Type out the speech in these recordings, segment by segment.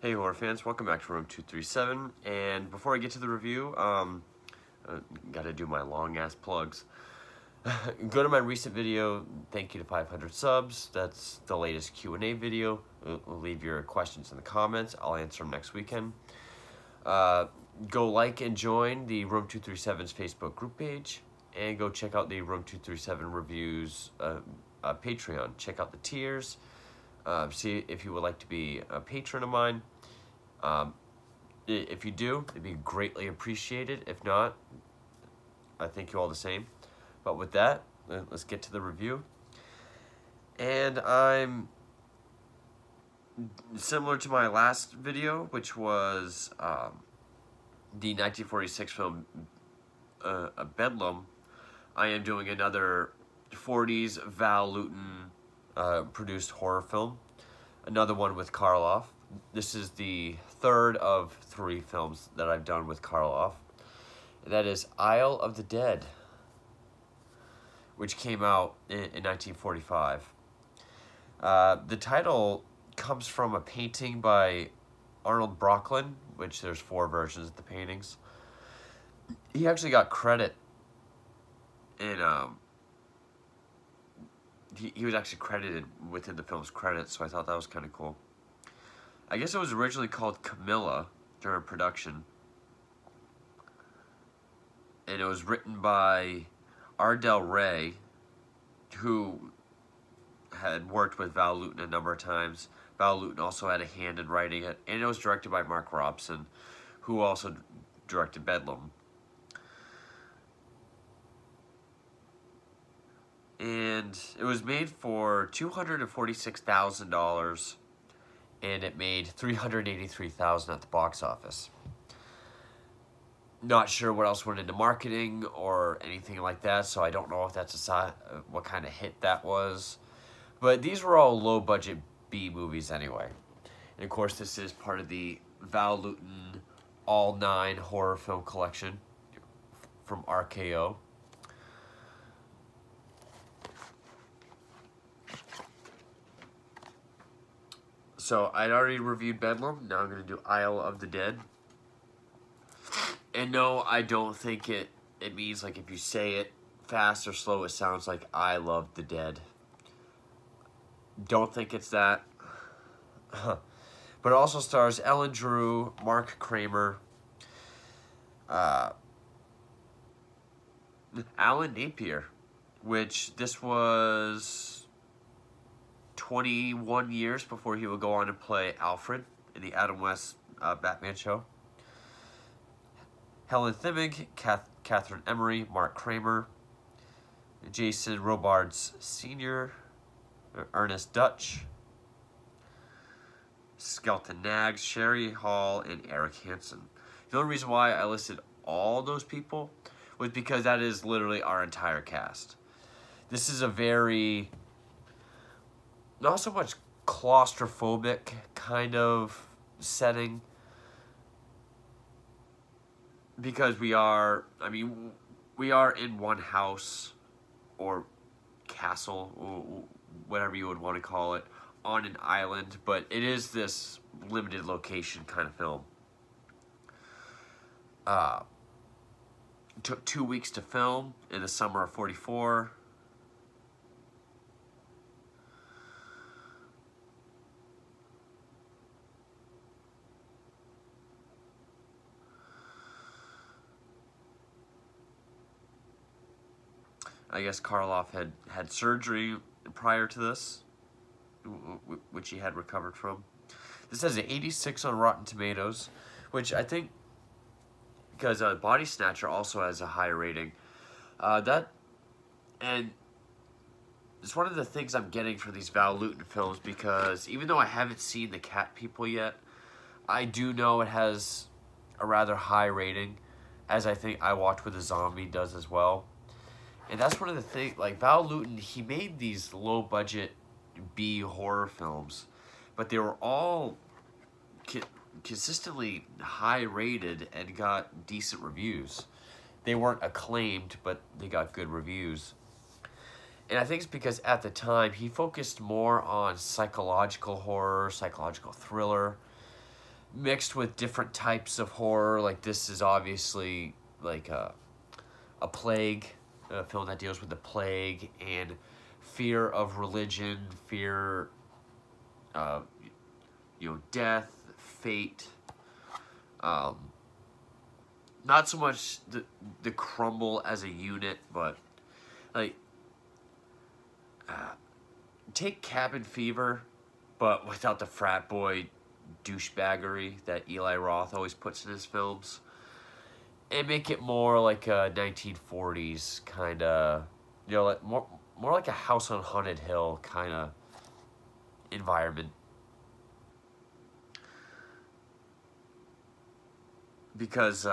Hey horror fans, welcome back to Room 237, and before I get to the review, gotta do my long ass plugs. Go to my recent video, thank you to 500 subs, that's the latest Q&A video. Leave your questions in the comments, I'll answer them next weekend. Go like and join the Room 237's Facebook group page, and go check out the Room 237 reviews Patreon. Check out the tiers, see if you would like to be a patron of mine. If you do, it'd be greatly appreciated. If not, I thank you all the same. But with that, let's get to the review. And I'm similar to my last video, which was the 1946 film Bedlam. I am doing another 40s Val Lewton produced horror film. Another one with Karloff. This is the third of 3 films that I've done with Karloff. That is Isle of the Dead, which came out in 1945. The title comes from a painting by Arnold Brocklin, which there's 4 versions of the paintings. He actually got credit in, he was actually credited within the film's credits, so I thought that was kind of cool. I guess it was originally called Camilla during production. And it was written by Ardell Ray, who had worked with Val Lewton a number of times. Val Lewton also had a hand in writing it. And it was directed by Mark Robson, who also directed Bedlam. And it was made for $246,000. And it made $383,000 at the box office. Not sure what else went into marketing or anything like that, so I don't know if that's what kind of hit that was. But these were all low-budget B movies anyway. And of course, this is part of the Val Lewton All 9 horror film collection from RKO. So, I'd already reviewed Bedlam. Now I'm going to do Isle of the Dead. And no, I don't think it means, like, if you say it fast or slow, it sounds like I love the dead. Don't think it's that. But it also stars Ellen Drew, Mark Kramer, Alan Napier, which this was 21 years before he would go on and play Alfred in the Adam West Batman show. Helen Thimmig, Catherine Emery, Mark Kramer, Jason Robards Sr., Ernest Dutch, Skelton Nags, Sherry Hall, and Eric Hansen. The only reason why I listed all those people was because that is literally our entire cast. This is a very, not so much claustrophobic kind of setting, because we are in one house or castle, whatever you would want to call it, on an island, but it is this limited location kind of film. It took 2 weeks to film in the summer of '44. I guess Karloff had surgery prior to this, which he had recovered from. This has an 86 on Rotten Tomatoes, which I think, because Body Snatcher also has a high rating. And it's one of the things I'm getting for these Val Lewton films, because even though I haven't seen The Cat People yet, I do know it has a rather high rating, as I think I Walked with a Zombie does as well. And that's one of the things, like Val Lewton, he made these low-budget B horror films, but they were all consistently high-rated and got decent reviews. They weren't acclaimed, but they got good reviews. And I think it's because at the time, he focused more on psychological horror, psychological thriller. mixed with different types of horror. Like this is obviously like a plague, a film that deals with the plague and fear of religion, fear of, you know, death, fate. Not so much the crumble as a unit, but like take Cabin Fever, but without the frat boy douchebaggery that Eli Roth always puts in his films, and make it more like a 1940s kind of, you know, like more like a House on Haunted Hill kind of environment. Because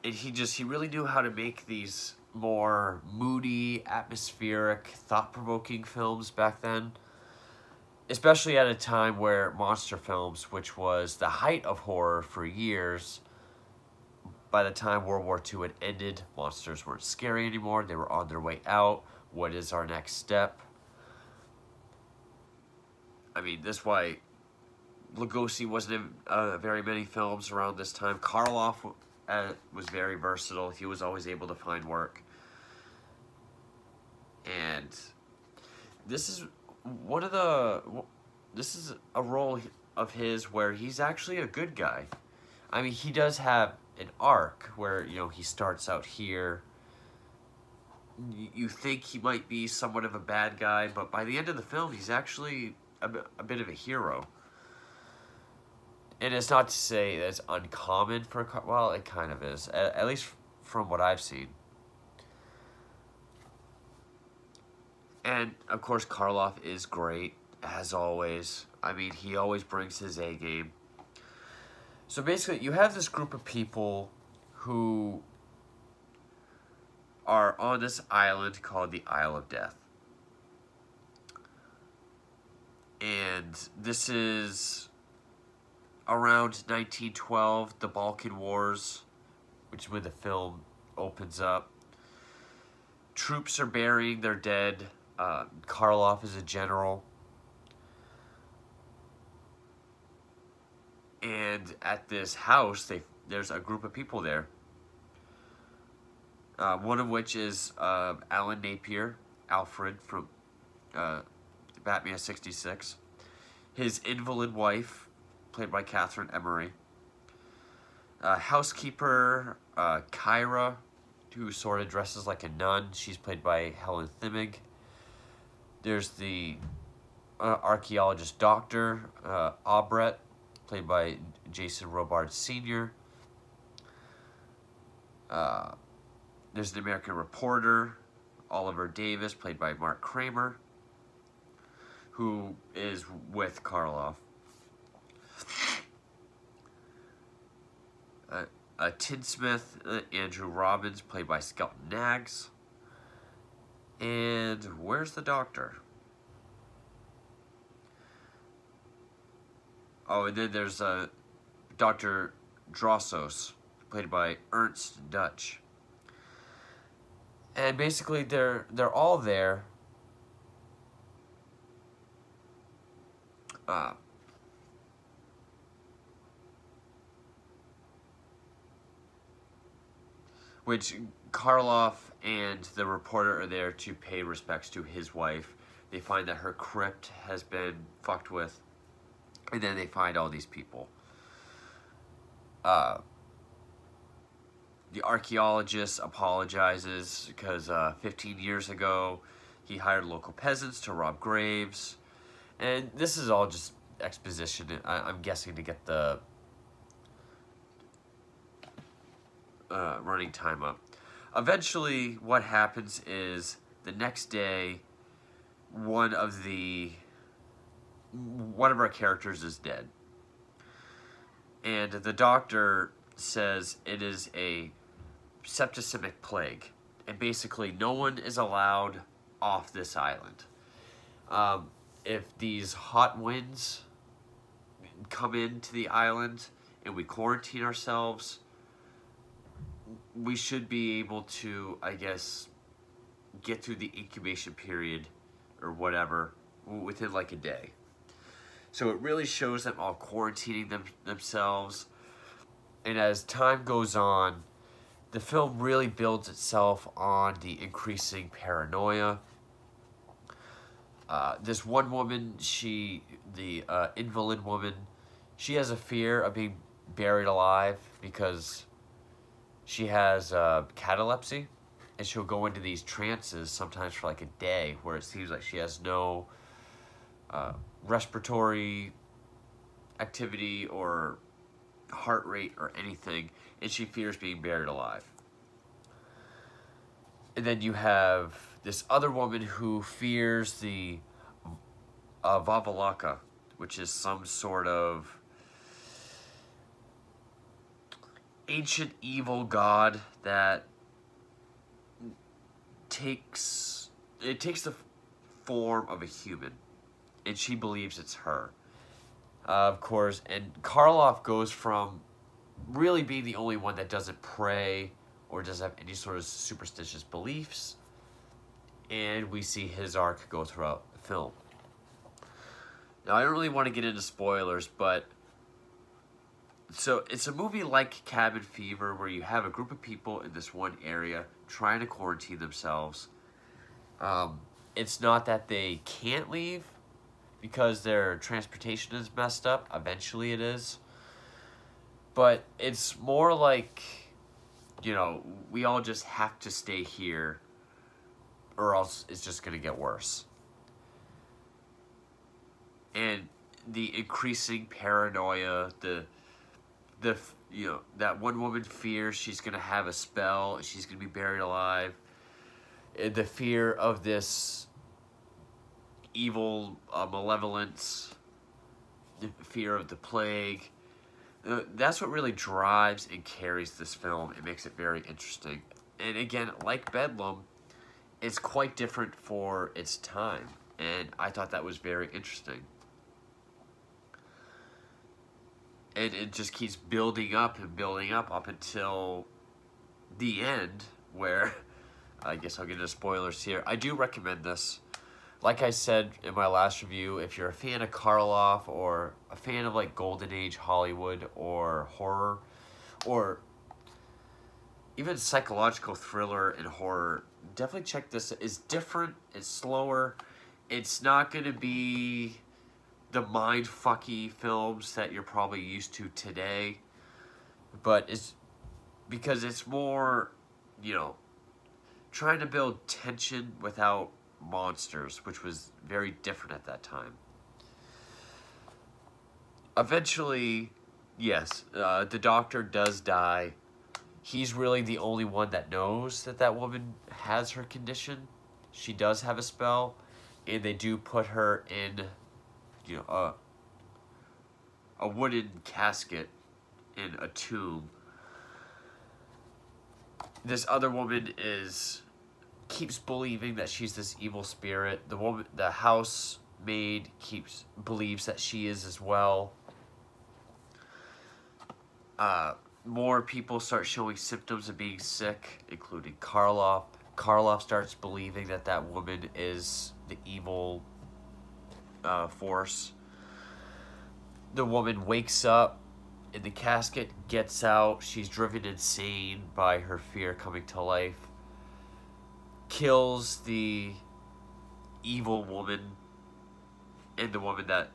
he really knew how to make these more moody, atmospheric, thought-provoking films back then. Especially at a time where monster films, which was the height of horror for years, by the time World War II had ended, monsters weren't scary anymore. They were on their way out. What is our next step? I mean, that's why Lugosi wasn't in very many films around this time. Karloff was very versatile. He was always able to find work. And this is this is a role of his where he's actually a good guy. I mean, he does have an arc where, you know, he starts out here. You think he might be somewhat of a bad guy, but by the end of the film, he's actually a bit of a hero. And it's not to say that it's uncommon for, well, it kind of is, at least from what I've seen. And, of course, Karloff is great, as always. I mean, he always brings his A game. So basically, you have this group of people who are on this island called the Isle of Death. And this is around 1912, the Balkan Wars, which is when the film opens up. Troops are burying their dead. Karloff is a general. And at this house, there's a group of people there. One of which is Alan Napier, Alfred from Batman '66. His invalid wife, played by Catherine Emery. Housekeeper Kyra, who sort of dresses like a nun. She's played by Helen Thimig. There's the archaeologist doctor, Aubret, played by Jason Robard Sr. There's the American reporter, Oliver Davis, played by Mark Kramer, who is with Karloff. A tinsmith, Andrew Robbins, played by Skelton Nags. And where's the doctor? Oh, and then there's Dr. Drossos, played by Ernst Dutch. And basically, they're all there. Which Karloff and the reporter are there to pay respects to his wife. They find that her crypt has been fucked with. And then they find all these people. The archaeologist apologizes because 15 years ago he hired local peasants to rob graves. And this is all just exposition, I'm guessing, to get the running time up. Eventually, what happens is the next day, one of our characters is dead. And the doctor says it is a septicemic plague. And basically, no one is allowed off this island. If these hot winds come into the island and we quarantine ourselves, we should be able to, I guess, get through the incubation period or whatever within like a day. So it really shows them all quarantining themselves. And as time goes on, the film really builds itself on the increasing paranoia. This one woman, the invalid woman, she has a fear of being buried alive because she has catalepsy, and she'll go into these trances sometimes for like a day where it seems like she has no respiratory activity or heart rate or anything, and she fears being buried alive. And then you have this other woman who fears the Vavalaka, which is some sort of ancient evil god that takes the form of a human, and she believes it's her. Of course, and Karloff goes from really being the only one that doesn't pray or doesn't have any sort of superstitious beliefs, and we see his arc go throughout the film. Now, I don't really want to get into spoilers, but so it's a movie like Cabin Fever where you have a group of people in this one area trying to quarantine themselves. It's not that they can't leave because their transportation is messed up. Eventually it is. But it's more like, you know, we all just have to stay here or else it's just going to get worse. And the increasing paranoia, the you know, that one woman fears she's going to have a spell, she's going to be buried alive. And the fear of this evil malevolence, the fear of the plague. That's what really drives and carries this film. It makes it very interesting. And again, like Bedlam, it's quite different for its time. And I thought that was very interesting. And it just keeps building up and building up until the end, where I guess I'll get into spoilers here. I do recommend this. Like I said in my last review, if you're a fan of Karloff or a fan of like Golden Age Hollywood or horror or even psychological thriller and horror, definitely check this. It's different, it's slower, it's not going to be the mind-fucky films that you're probably used to today, but it's because it's more, you know, trying to build tension without monsters, which was very different at that time. Eventually, yes, the doctor does die. He's really the only one that knows that that woman has her condition. She does have a spell, and they do put her in, you know, a wooden casket in a tomb. This other woman keeps believing that she's this evil spirit. The housemaid believes that she is as well. More people start showing symptoms of being sick, including Karloff. Karloff starts believing that that woman is the evil force. The woman wakes up in the casket, gets out. She's driven insane by her fear coming to life. Kills the evil woman and the woman that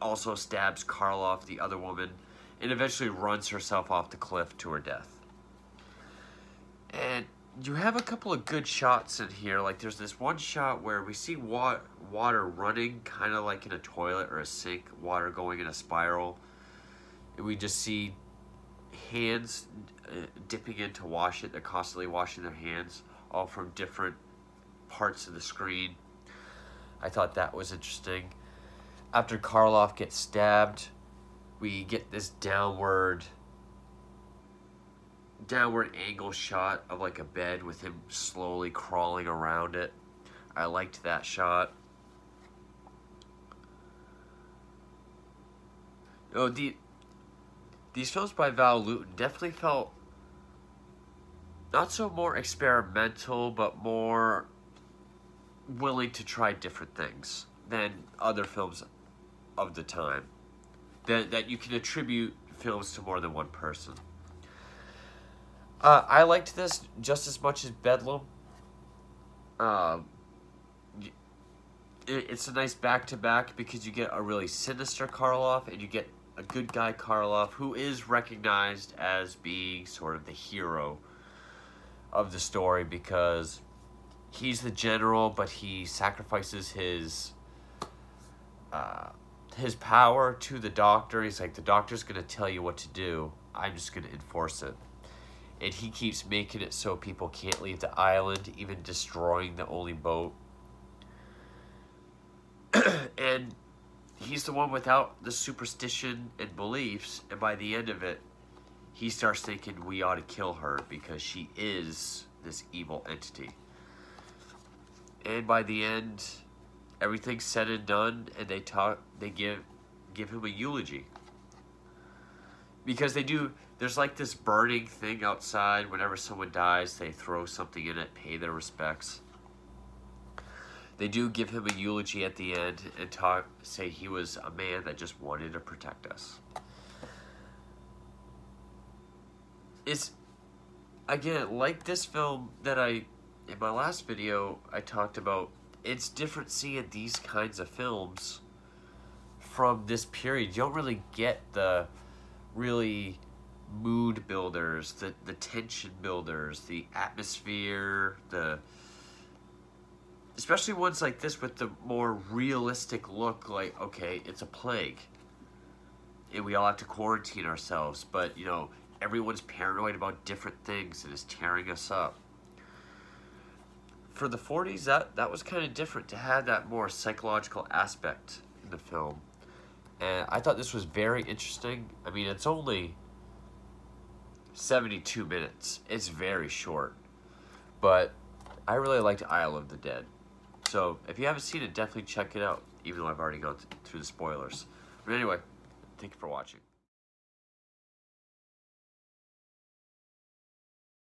also stabs Karloff, the other woman, and eventually runs herself off the cliff to her death. And you have a couple of good shots in here. Like there's this one shot where we see water running, kind of like in a toilet or a sink, water going in a spiral. And we just see hands dipping in to wash it. They're constantly washing their hands, all from different parts of the screen. I thought that was interesting. After Karloff gets stabbed, we get this downward angle shot of like a bed with him slowly crawling around it. I liked that shot. Oh, these films by Val Lewton definitely felt not so more experimental, but more willing to try different things than other films of the time. That you can attribute films to more than one person. I liked this just as much as Bedlam. It's a nice back-to-back because you get a really sinister Karloff and you get a good guy Karloff who is recognized as being sort of the hero of the story because he's the general, but he sacrifices his power to the doctor. He's like, the doctor's going to tell you what to do. I'm just going to enforce it. And he keeps making it so people can't leave the island, even destroying the only boat. And he's the one without the superstition and beliefs, and by the end of it, he starts thinking we ought to kill her because she is this evil entity. And by the end, everything's said and done, and they give him a eulogy. Because there's like this burning thing outside. Whenever someone dies, they throw something in it, pay their respects. They do give him a eulogy at the end and say he was a man that just wanted to protect us. It's, again, like this film that in my last video, I talked about, it's different seeing these kinds of films from this period. You don't really get the really mood builders, the tension builders, the atmosphere, especially ones like this with the more realistic look, like, okay, it's a plague. And we all have to quarantine ourselves, but, you know, everyone's paranoid about different things and is tearing us up. For the 40s, that was kind of different to have that more psychological aspect in the film. And I thought this was very interesting. I mean, it's only 72 minutes. It's very short. But I really liked Isle of the Dead. So if you haven't seen it, definitely check it out, even though I've already gone through the spoilers. But anyway, thank you for watching.